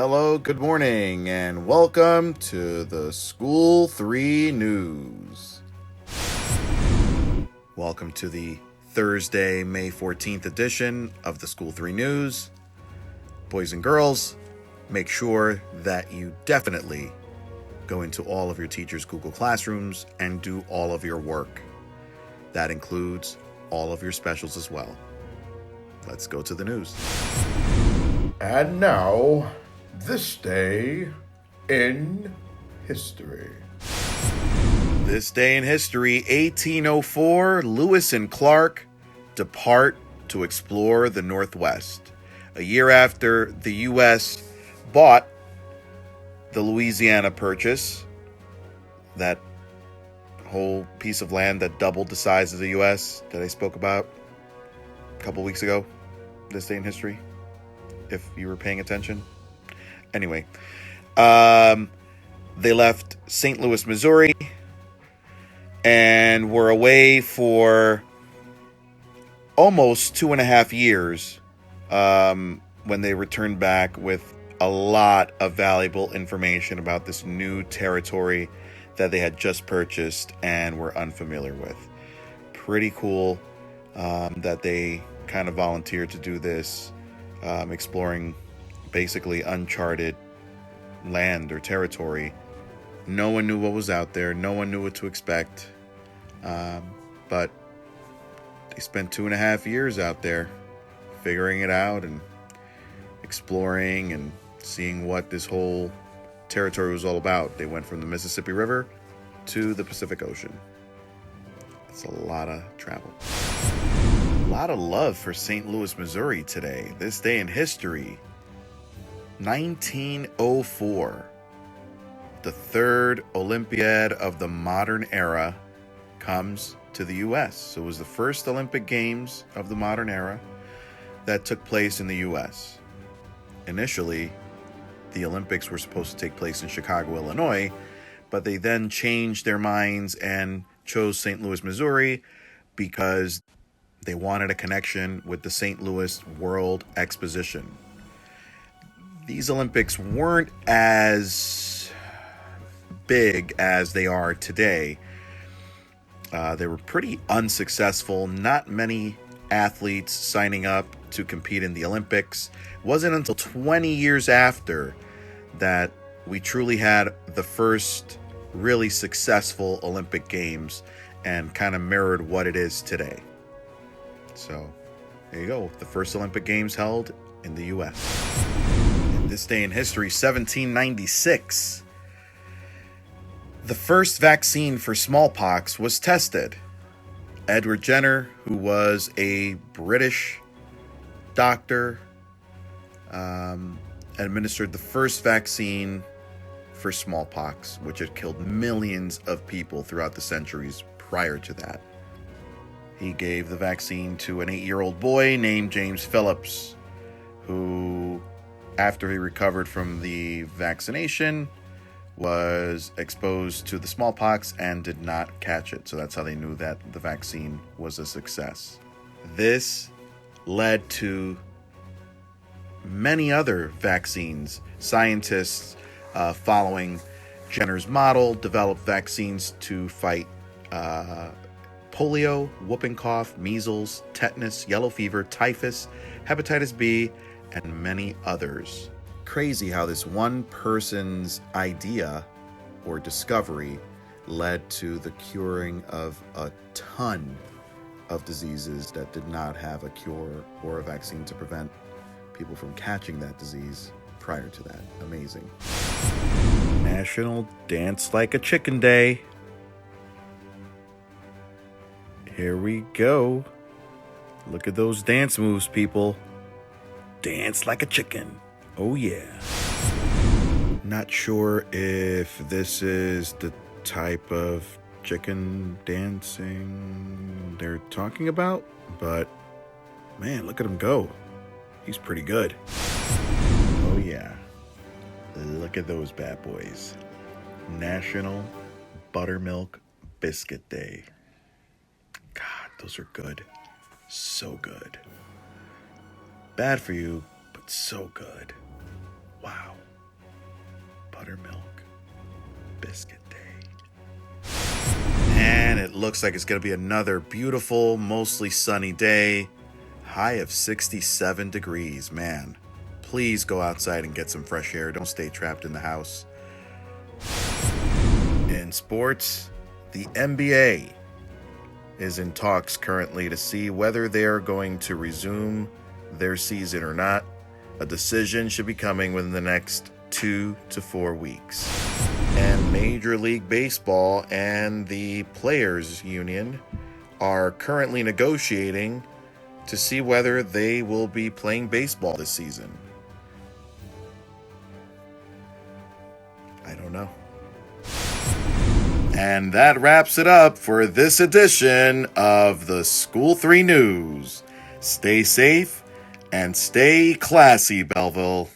Hello, good morning, and welcome to the School 3 News. Welcome to the Thursday, May 14th edition of the School 3 News. Boys and girls, make sure that you definitely go into all of your teachers' Google Classrooms and do all of your work. That includes all of your specials as well. Let's go to the news. And now, this day in history. This day in history, 1804, Lewis and Clark depart to explore the Northwest. A year after the U.S. bought the Louisiana Purchase, that whole piece of land that doubled the size of the U.S. that I spoke about a couple weeks ago, this day in history, if you were paying attention. Anyway, they left St. Louis, Missouri, and were away for almost 2.5 years when they returned back with a lot of valuable information about this new territory that they had just purchased and were unfamiliar with. Pretty cool that they kind of volunteered to do this, exploring basically uncharted land or territory. No one knew what was out there. No one knew what to expect. But they spent 2.5 years out there figuring it out and exploring and seeing what this whole territory was all about. They went from the Mississippi River to the Pacific Ocean. It's a lot of travel. A lot of love for St. Louis, Missouri today. This day in history, 1904. The third Olympiad of the modern era comes to the U.S. So it was the first Olympic Games of the modern era that took place in the U.S. Initially, the Olympics were supposed to take place in Chicago, Illinois, but they then changed their minds and chose St. Louis, Missouri, because they wanted a connection with the St. Louis World Exposition. These Olympics weren't as big as they are today. They were pretty unsuccessful. Not many athletes signing up to compete in the Olympics. It wasn't until 20 years after that we truly had the first really successful Olympic Games and kind of mirrored what it is today. So there you go. The first Olympic Games held in the U.S. This day in history, 1796. The first vaccine for smallpox was tested. Edward Jenner, who was a British doctor, administered the first vaccine for smallpox, which had killed millions of people throughout the centuries prior to that. He gave the vaccine to an 8-year-old boy named James Phillips, who, after he recovered from the vaccination, was exposed to the smallpox and did not catch it. So that's how they knew that the vaccine was a success. This led to many other vaccines. Scientists, following Jenner's model, developed vaccines to fight polio, whooping cough, measles, tetanus, yellow fever, typhus, hepatitis B, and many others. Crazy how this one person's idea or discovery led to the curing of a ton of diseases that did not have a cure or a vaccine to prevent people from catching that disease prior to that. Amazing. National Dance Like a Chicken Day. Here we go. Look at those dance moves, people. Dance like a chicken. Oh yeah. Not sure if this is the type of chicken dancing they're talking about, but man, look at him go. He's pretty good. Oh yeah. Look at those bad boys. National Buttermilk Biscuit Day. God, those are good. So good. Bad for you, but so good. Wow. buttermilk biscuit day. And it looks like it's going to be another beautiful, mostly sunny day. High of 67 degrees, man. Please go outside and get some fresh air. Don't stay trapped in the house. In sports, the NBA is in talks currently to see whether they are going to resume their season or not. A decision should be coming within the next 2 to 4 weeks. And Major League Baseball and the Players Union are currently negotiating to see whether they will be playing baseball this season. I don't know. And that wraps it up for this edition of the School 3 News. Stay safe and stay classy, Belleville.